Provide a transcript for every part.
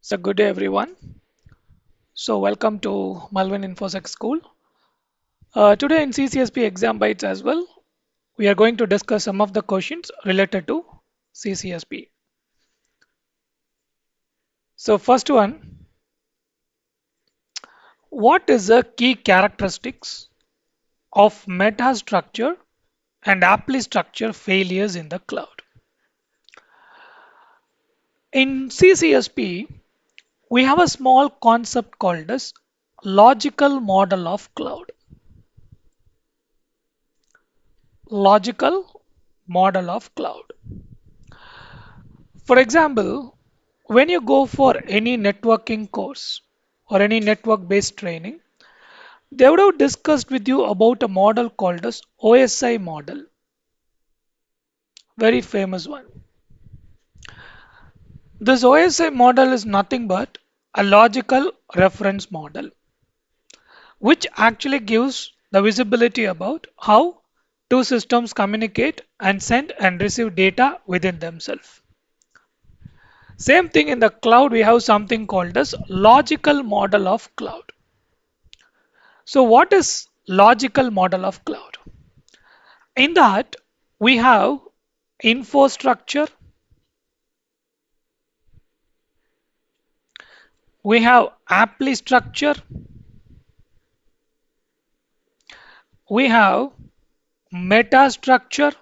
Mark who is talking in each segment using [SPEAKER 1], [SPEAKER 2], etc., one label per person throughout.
[SPEAKER 1] So good day everyone. So welcome to Malvin InfoSec School. Today in CCSP Exam Bytes as well, we are going to discuss some of the questions related to CCSP. So first one, what is the key characteristics of metastructure and apply structure failures in the cloud? In CCSP, we have a small concept called as logical model of cloud. Logical model of cloud. For example, when you go for any networking course or any network based training, they would have discussed with you about a model called as OSI model, very famous one. This OSI model is nothing but a logical reference model, which actually gives the visibility about how two systems communicate and send and receive data within themselves. Same thing in the cloud, we have something called as logical model of cloud. So what is logical model of cloud? In that we have infrastructure, we have apply structure, we have meta structure,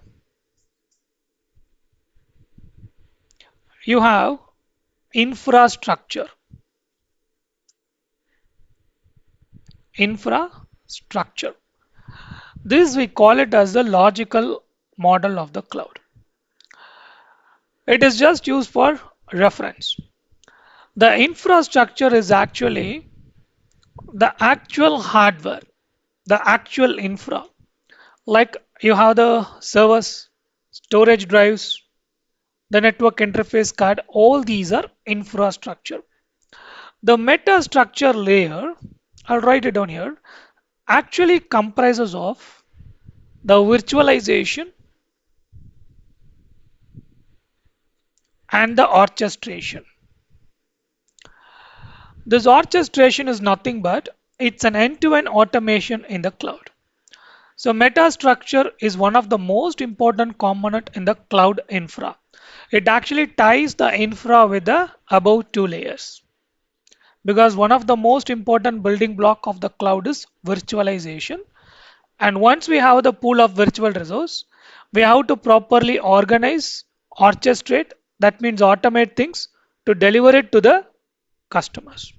[SPEAKER 1] you have infrastructure. Infrastructure. This we call it as the logical model of the cloud. It is just used for reference. The infrastructure is actually the actual hardware, the actual infra. Like you have the servers, storage drives, the network interface card, all these are infrastructure. The meta structure layer, I'll write it down here, actually comprises of the virtualization and the orchestration. This orchestration is nothing but it's an end-to-end automation in the cloud. So metastructure is one of the most important component in the cloud infra. It actually ties the infra with the above two layers. Because one of the most important building block of the cloud is virtualization. And once we have the pool of virtual resource, we have to properly organize, orchestrate, that means automate things to deliver it to the customers.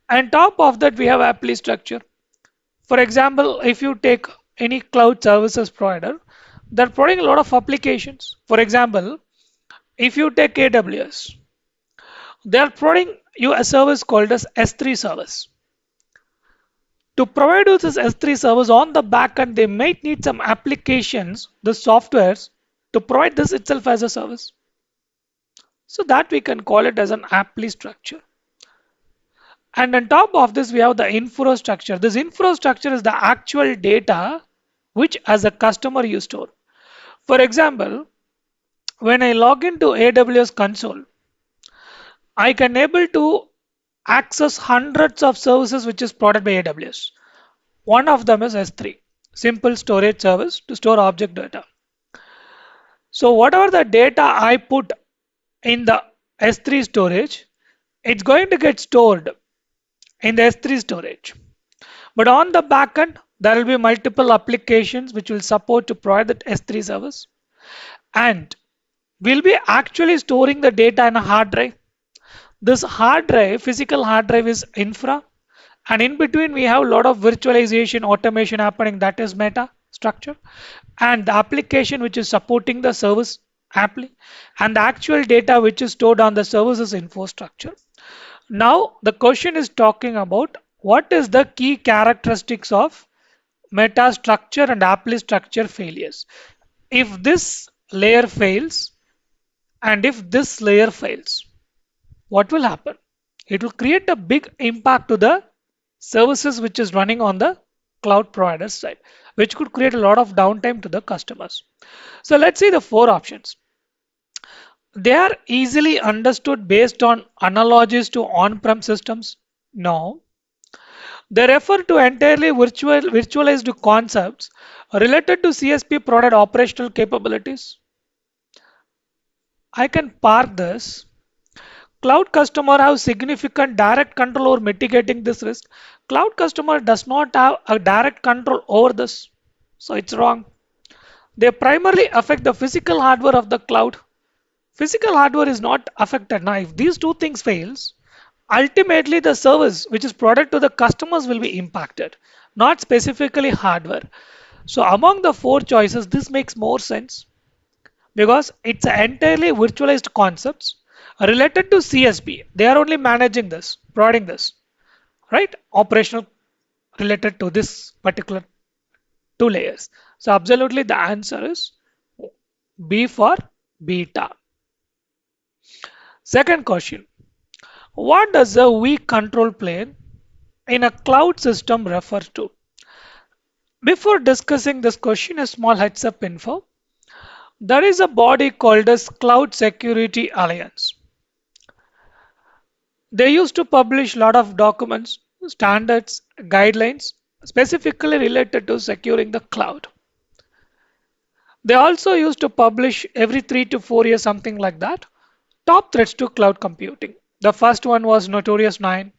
[SPEAKER 1] And top of that, we have apply structure. For example, if you take any cloud services provider, they're providing a lot of applications. For example, if you take AWS, they're providing you a service called as S3 service. To provide you this S3 service on the backend, they might need some applications, the softwares, to provide this itself as a service. So that we can call it as an apply structure. And on top of this, we have the infrastructure. This infrastructure is the actual data which as a customer you store. For example, when I log into AWS console, I can able to access hundreds of services which is provided by AWS. One of them is S3, simple storage service to store object data. So whatever the data I put in the S3 storage, it's going to get stored in the S3 storage. But on the backend, there will be multiple applications which will support to provide that S3 service. And we'll be actually storing the data in a hard drive. This hard drive, physical hard drive is infra. And in between, we have a lot of virtualization automation happening, that is meta structure. And the application which is supporting the service apply. And the actual data which is stored on the services infrastructure. Now, the question is talking about what is the key characteristics of meta structure and apply structure failures. If this layer fails and if this layer fails, what will happen? It will create a big impact to the services which is running on the cloud provider side, which could create a lot of downtime to the customers. So let's see the four options. They are easily understood based on analogies to on-prem systems? No. They refer to entirely virtualized concepts related to CSP product operational capabilities. I can park this. Cloud customer have significant direct control over mitigating this risk. Cloud customer does not have a direct control over this. So it's wrong. They primarily affect the physical hardware of the cloud. Physical hardware is not affected. Now, if these two things fails, ultimately the service which is provided to the customers will be impacted, not specifically hardware. So among the four choices, this makes more sense because it's entirely virtualized concepts related to CSP. They are only managing this, providing this, right? Operational related to this particular two layers. So absolutely the answer is B for beta. Second question. What does a weak control plane in a cloud system refer to? Before discussing this question, a small heads up info. There is a body called as Cloud Security Alliance. They used to publish a lot of documents, standards, guidelines specifically related to securing the cloud. They also used to publish every 3 to 4 years, something like that, top threats to cloud computing. The first one was Notorious 9,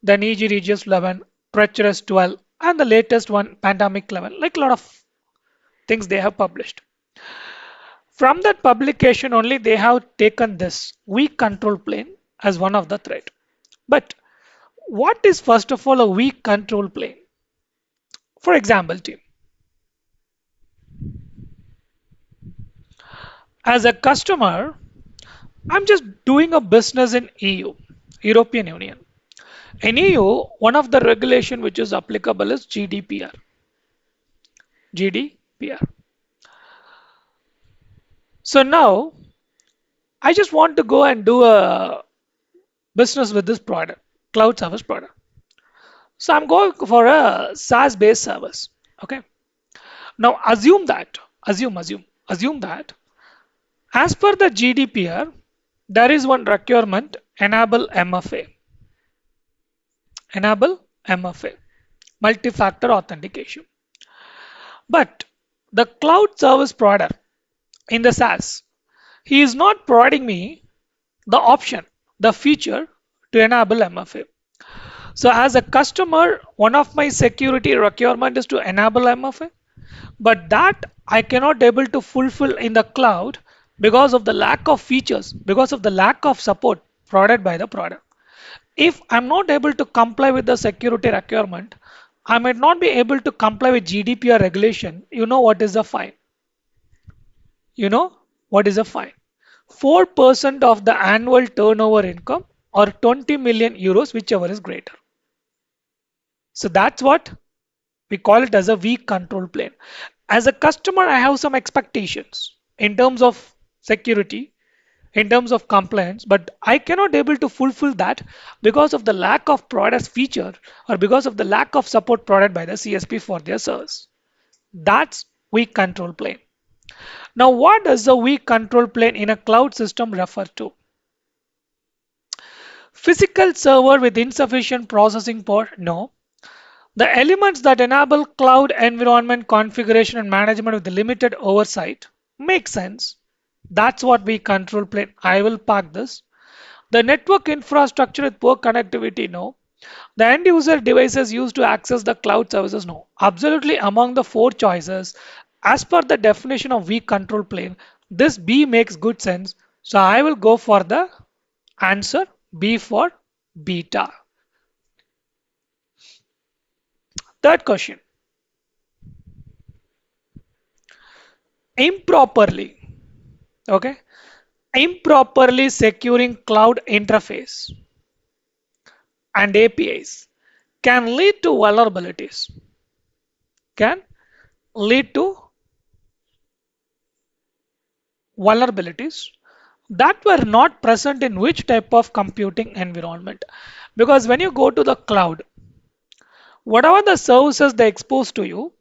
[SPEAKER 1] then EG Regius 11, Treacherous 12, and the latest one, Pandemic 11. Like a lot of things they have published. From that publication only, they have taken this weak control plane as one of the threat. But what is first of all a weak control plane? For example, team, as a customer, I'm just doing a business in EU, European Union. In EU, one of the regulation which is applicable is GDPR. GDPR. So now I just want to go and do a business with this product, cloud service product. So I'm going for a SaaS based service. Okay. Now assume that as per the GDPR, there is one requirement enable MFA. Enable MFA, multi-factor authentication. But the cloud service provider in the SaaS, he is not providing me the option, the feature to enable MFA. So as a customer, one of my security requirement is to enable MFA, but that I cannot able to fulfill in the cloud because of the lack of features, because of the lack of support provided by the product. If I'm not able to comply with the security requirement, I might not be able to comply with GDPR regulation. You know what is the fine? You know what is the fine? 4% of the annual turnover income or 20 million euros, whichever is greater. So that's what we call it as a weak control plane. As a customer, I have some expectations in terms of security, in terms of compliance, but I cannot able to fulfill that because of the lack of product feature or because of the lack of support provided by the CSP for their service. That's weak control plane. Now, what does the weak control plane in a cloud system refer to? Physical server with insufficient processing power? No. The elements that enable cloud environment configuration and management with limited oversight make sense. That's what we control plane. I will park this. The network infrastructure with poor connectivity, no. The end user devices used to access the cloud services, no. Absolutely among the four choices, as per the definition of weak control plane, this B makes good sense. So I will go for the answer B for beta. Third question. Improperly, okay, improperly securing cloud interface and APIs can lead to vulnerabilities, can lead to vulnerabilities that were not present in which type of computing environment. Because when you go to the cloud, whatever the services they expose to you,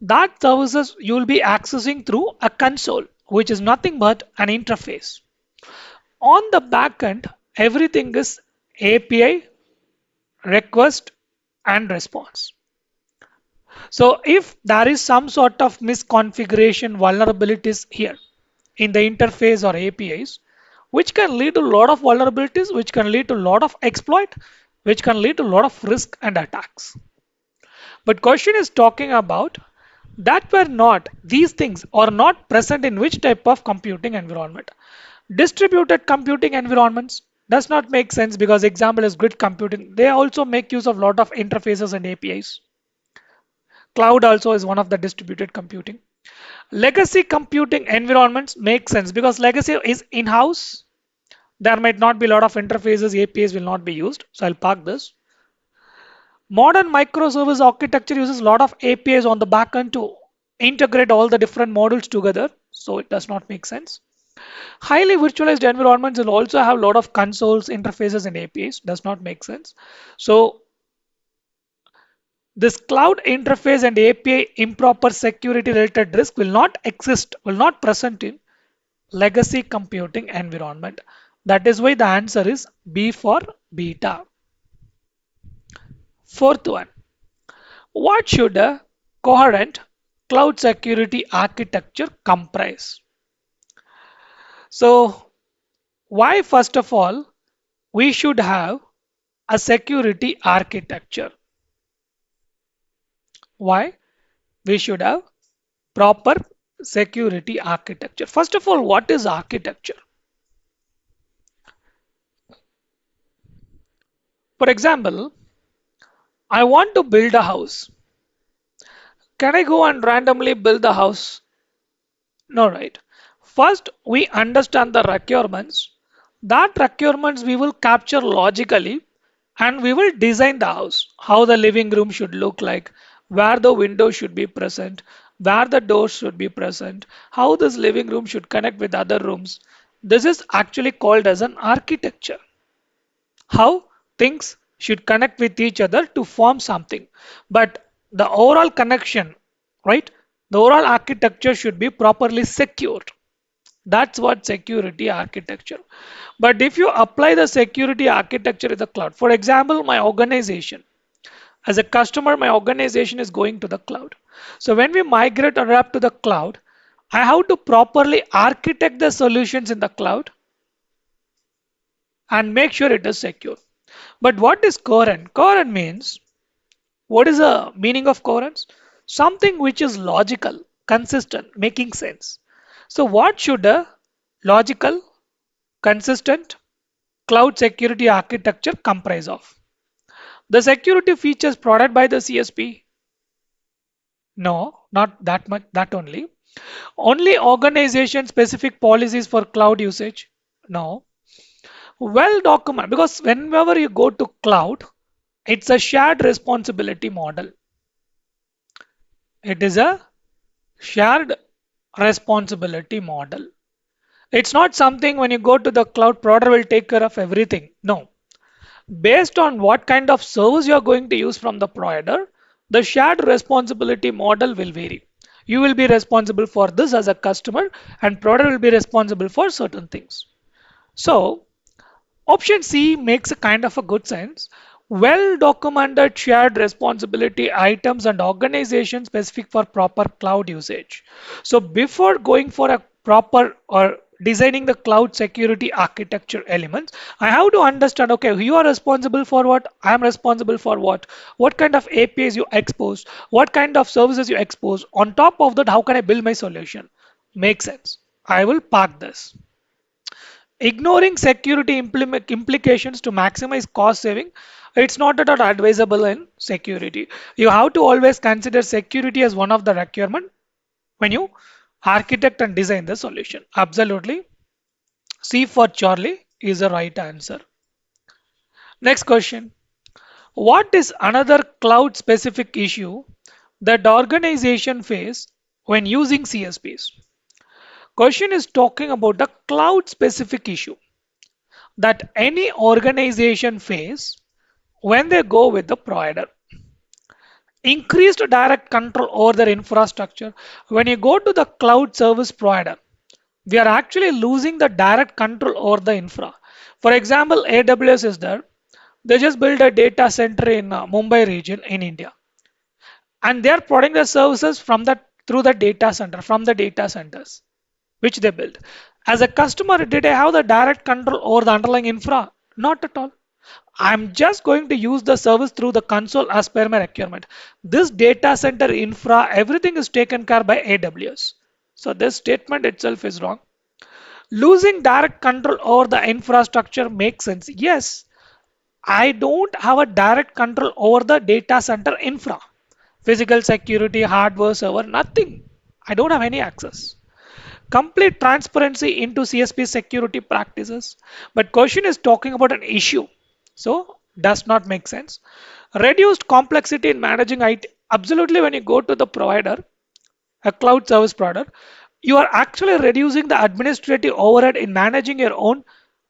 [SPEAKER 1] that services you will be accessing through a console, which is nothing but an interface. On the back end, everything is API, request, and response. So if there is some sort of misconfiguration vulnerabilities here in the interface or APIs, which can lead to a lot of vulnerabilities, which can lead to a lot of exploit, which can lead to a lot of risk and attacks. But question is talking about that were not, these things are not present in which type of computing environment. Distributed computing environments does not make sense because example is grid computing. They also make use of lot of interfaces and APIs. Cloud also is one of the distributed computing. Legacy computing environments make sense because legacy is in-house. There might not be a lot of interfaces, APIs will not be used. So I'll park this. Modern microservice architecture uses a lot of APIs on the backend to integrate all the different modules together. So it does not make sense. Highly virtualized environments will also have a lot of consoles, interfaces, and APIs. Does not make sense. So this cloud interface and API improper security related risk will not exist, will not present in legacy computing environment. That is why the answer is B for beta. Fourth one, what should a coherent cloud security architecture comprise? So why first of all we should have a security architecture? Why we should have proper security architecture? First of all, what is architecture? For example, I want to build a house. Can I go and randomly build the house? No, right? First, we understand the requirements. That requirements we will capture logically and we will design the house. How the living room should look like, where the window should be present, where the doors should be present, how this living room should connect with other rooms. This is actually called as an architecture. How things should connect with each other to form something. But the overall connection, right? The overall architecture should be properly secured. That's what security architecture. But if you apply the security architecture in the cloud, for example, my organization, as a customer, my organization is going to the cloud. So when we migrate or adapt to the cloud, I have to properly architect the solutions in the cloud and make sure it is secure. But what is coherent? Coherent means, what is the meaning of coherence? Something which is logical, consistent, making sense. So what should a logical, consistent cloud security architecture comprise of? The security features provided by the CSP? No, not that much, that only. Only organization specific policies for cloud usage? No. Well documented because whenever you go to cloud, it's a shared responsibility model. It is a shared responsibility model. It's not something when you go to the cloud, provider will take care of everything. No. Based on what kind of service you are going to use from the provider, the shared responsibility model will vary. You will be responsible for this as a customer, and provider will be responsible for certain things. So, option C makes a kind of a good sense. Well documented shared responsibility items and organization specific for proper cloud usage. So before going for a proper or designing the cloud security architecture elements, I have to understand, okay, you are responsible for what, I am responsible for what kind of APIs you expose, what kind of services you expose. On top of that, how can I build my solution? Makes sense. I will park this. Ignoring security implications to maximize cost saving, it's not at all advisable in security. You have to always consider security as one of the requirement when you architect and design the solution. Absolutely. C for Charlie is the right answer. Next question. What is another cloud specific issue that organization face when using CSPs? Question is talking about the cloud specific issue that any organization face when they go with the provider. Increased direct control over their infrastructure. When you go to the cloud service provider, we are actually losing the direct control over the infra. For example, AWS is there. They just built a data center in Mumbai region in India, and they are providing the services from the through the data center from the data centers which they built. As a customer, did I have the direct control over the underlying infra? Not at all. I'm just going to use the service through the console as per my requirement. This data center infra, everything is taken care by AWS. So this statement itself is wrong. Losing direct control over the infrastructure makes sense. Yes, I don't have a direct control over the data center infra. Physical security, hardware, server, nothing. I don't have any access. Complete transparency into CSP security practices. But question is talking about an issue. So does not make sense. Reduced complexity in managing IT. Absolutely, when you go to the provider, a cloud service provider, you are actually reducing the administrative overhead in managing your own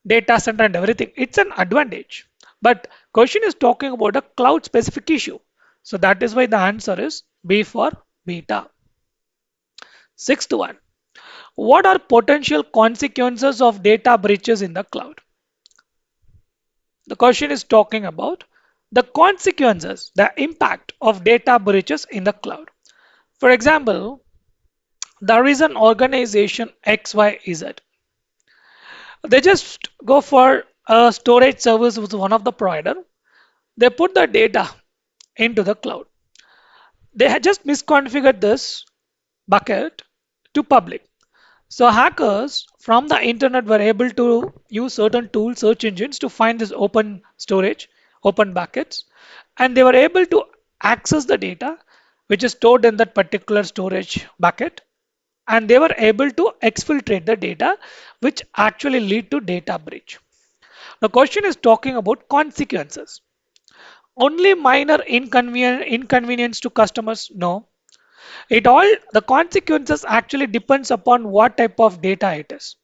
[SPEAKER 1] data center and everything. It's an advantage. But question is talking about a cloud specific issue. So that is why the answer is B for beta. Sixth one. What are potential consequences of data breaches in the cloud? The question is talking about the consequences, the impact of data breaches in the cloud. For example, there is an organization XYZ. They just go for a storage service with one of the provider. They put the data into the cloud. They had just misconfigured this bucket to public. So hackers from the internet were able to use certain tools, search engines to find this open storage, open buckets, and they were able to access the data which is stored in that particular storage bucket, and they were able to exfiltrate the data which actually lead to data breach. The question is talking about consequences. Only minor inconvenience to customers? No. It all the consequences actually depends upon what type of data it is.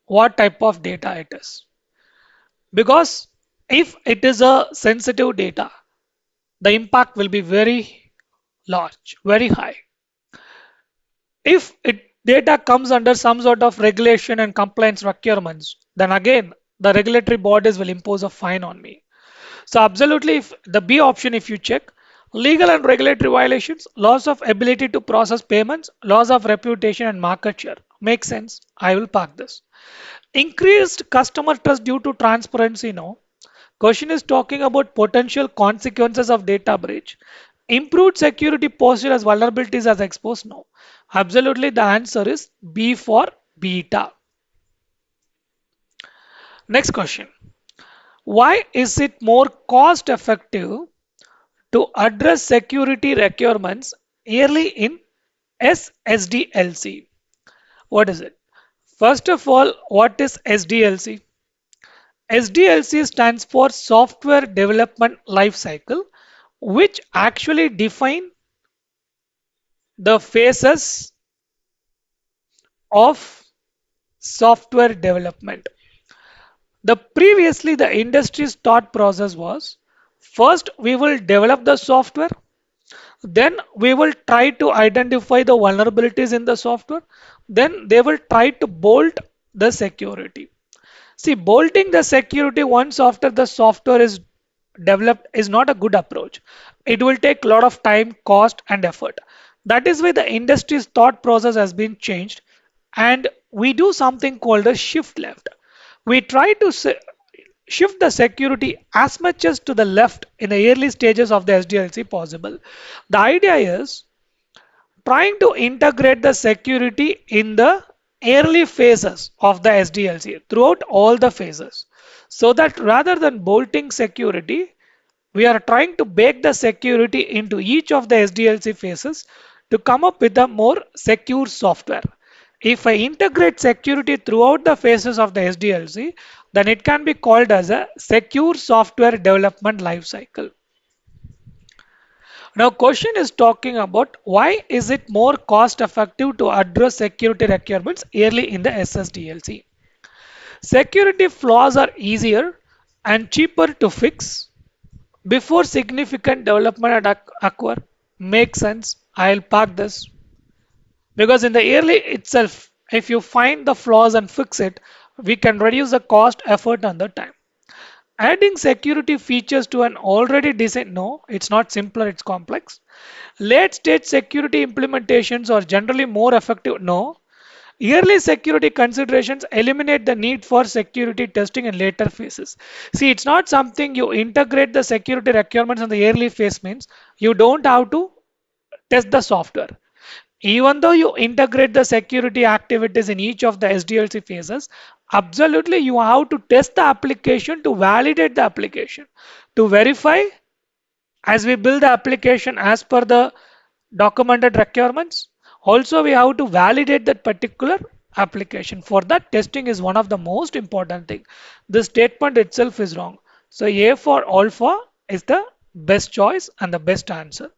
[SPEAKER 1] What type of data it is. Because if it is a sensitive data, the impact will be very large, very high. If it data comes under some sort of regulation and compliance requirements, then again the regulatory bodies will impose a fine on me. So absolutely, if the B option, if you check, legal and regulatory violations, loss of ability to process payments, loss of reputation and market share. Makes sense. I will park this. Increased customer trust due to transparency. No. Question is talking about potential consequences of data breach. Improved security posture as vulnerabilities as exposed. No. Absolutely, the answer is B for beta. Next question. Why is it more cost effective to address security requirements early in SSDLC? What is it? First of all, what is SDLC? SDLC stands for Software Development Lifecycle, which actually define the phases of software development. The industry's thought process was first we will develop the software, then we will try to identify the vulnerabilities in the software, then they will try to bolt the security. See, bolting the security once after the software is developed is not a good approach. It will take a lot of time, cost, and effort. That is why the industry's thought process has been changed, and we do something called a shift left. We try to shift the security as much as to the left in the early stages of the SDLC possible. The idea is trying to integrate the security in the early phases of the SDLC throughout all the phases, so that rather than bolting security, we are trying to bake the security into each of the SDLC phases to come up with a more secure software. If I integrate security throughout the phases of the SDLC, then it can be called as a secure software development lifecycle. Now, question is talking about why is it more cost effective to address security requirements early in the SSDLC? Security flaws are easier and cheaper to fix before significant development occur. Makes sense. I'll park this. Because in the early itself, if you find the flaws and fix it, we can reduce the cost, effort, and the time. Adding security features to an already designed, no, it's not simpler, it's complex. Late stage security implementations are generally more effective, no. Early security considerations eliminate the need for security testing in later phases. See, it's not something you integrate the security requirements in the early phase means you don't have to test the software. Even though you integrate the security activities in each of the SDLC phases, absolutely you have to test the application to validate the application, to verify as we build the application as per the documented requirements. Also, we have to validate that particular application. For that, testing is one of the most important thing. The statement itself is wrong. So A for alpha is the best choice and the best answer.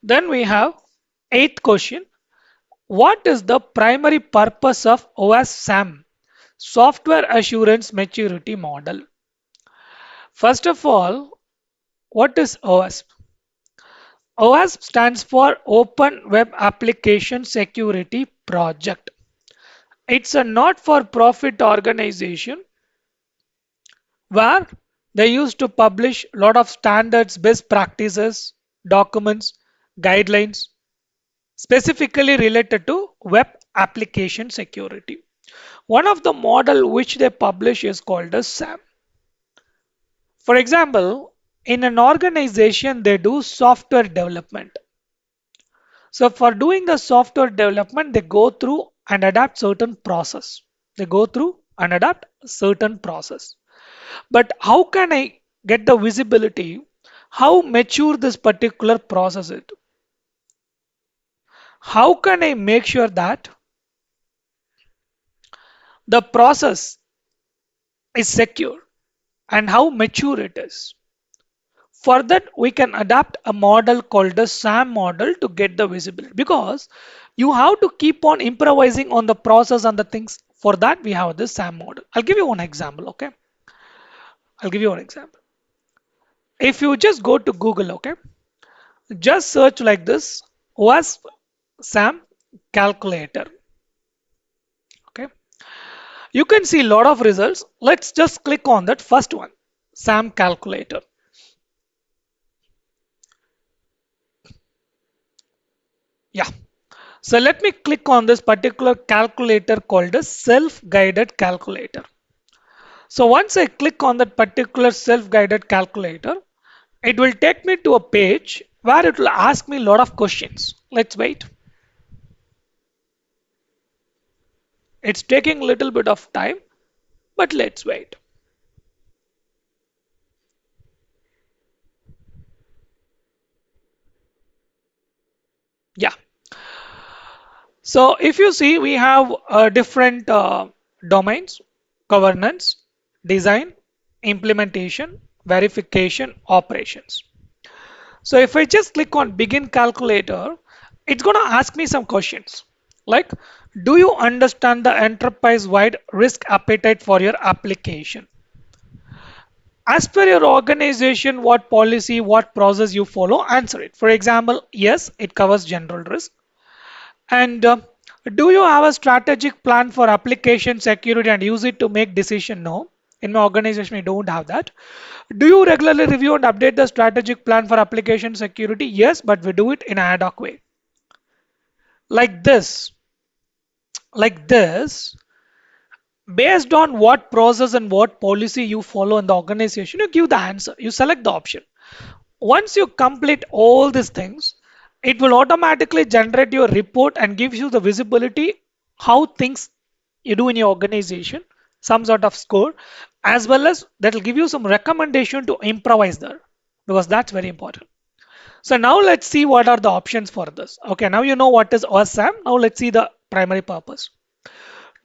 [SPEAKER 1] Then we have eighth question. What is the primary purpose of OS SAM, Software Assurance Maturity Model? First of all, what is OWASP? OWASP stands for Open Web Application Security Project. It's a not-for-profit organization where they used to publish a lot of standards, best practices, documents, guidelines, specifically related to web application security. One of the model which they publish is called as SAM. For example, in an organization, they do software development. So for doing the software development, they go through and adapt certain process. They go through and adapt certain process. But how can I get the visibility? How mature this particular process is? How can I make sure that the process is secure and how mature it is? For that, we can adapt a model called the SAM model to get the visibility because you have to keep on improvising on the process and the things. For that, we have this SAM model. I'll give you one example, okay? I'll give you one example. If you just go to Google, okay, just search like this was SAM calculator, okay? You can see a lot of results. Let's just click on that first one, SAM calculator. Yeah. So let me click on this particular calculator called a self-guided calculator. So once I click on that particular self-guided calculator, it will take me to a page where it will ask me a lot of questions. Let's wait. It's taking a little bit of time, but let's wait. Yeah. So if you see, we have different domains, governance, design, implementation, verification, operations. So if I just click on begin calculator, it's going to ask me some questions like, do you understand the enterprise-wide risk appetite for your application? As per your organization, what policy, what process you follow, answer it. For example, yes, it covers general risk. And do you have a strategic plan for application security and use it to make decision? No. In my organization, I don't have that. Do you regularly review and update the strategic plan for application security? Yes, but we do it in an ad hoc way. Like this, like this, based on what process and what policy you follow in the organization, you give the answer. You select the option. Once you complete all these things, it will automatically generate your report and gives you the visibility how things you do in your organization, some sort of score, as well as that will give you some recommendation to improvise there because that's very important. So now let's see what are the options for this. Okay, now you know what is OSAM. Now let's see the primary purpose.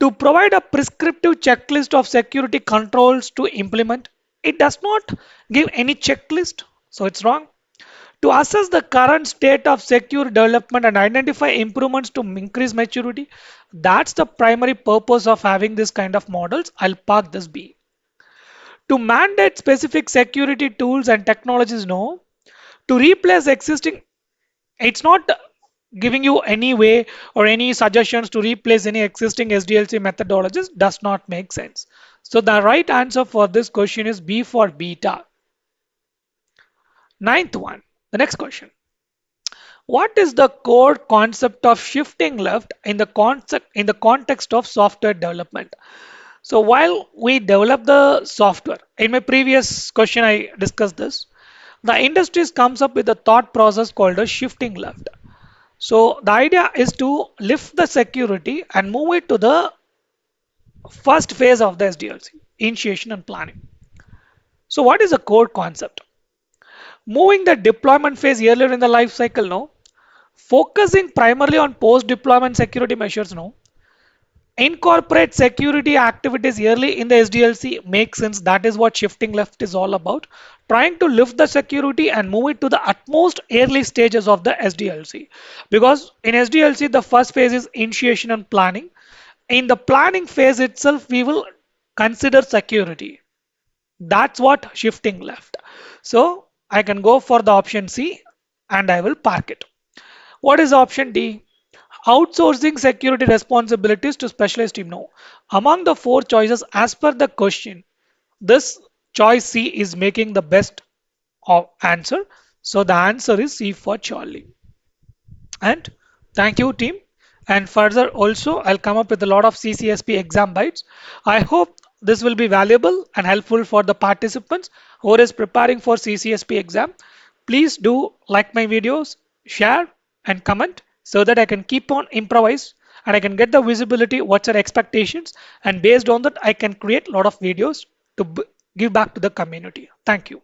[SPEAKER 1] To provide a prescriptive checklist of security controls to implement, it does not give any checklist, so it's wrong. To assess the current state of secure development and identify improvements to increase maturity, that's the primary purpose of having this kind of models. I'll park this B. To mandate specific security tools and technologies, no. To replace existing, it's not giving you any way or any suggestions to replace any existing SDLC methodologies does not make sense. So the right answer for this question is B for beta. Ninth one, the next question. What is the core concept of shifting left in the context of software development? So while we develop the software, in my previous question I discussed this, the industries comes up with a thought process called a shifting left. So the idea is to lift the security and move it to the first phase of the SDLC, initiation and planning. So what is the core concept? Moving the deployment phase earlier in the life cycle, no. Focusing primarily on post-deployment security measures, no. Incorporate security activities early in the SDLC makes sense. That is what shifting left is all about. Trying to lift the security and move it to the utmost early stages of the SDLC. Because in SDLC, the first phase is initiation and planning. In the planning phase itself, we will consider security. That's what shifting left. So I can go for the option C and I will park it. What is option D? Outsourcing security responsibilities to specialized team. No. Among the four choices as per the question, this choice C is making the best answer. So the answer is C for Charlie. And thank you, team. And further, also, I'll come up with a lot of CCSP exam bytes. I hope this will be valuable and helpful for the participants who is preparing for CCSP exam. Please do like my videos, share, and comment so that I can keep on improvise and I can get the visibility, what's your expectations, and based on that, I can create a lot of videos to give back to the community. Thank you.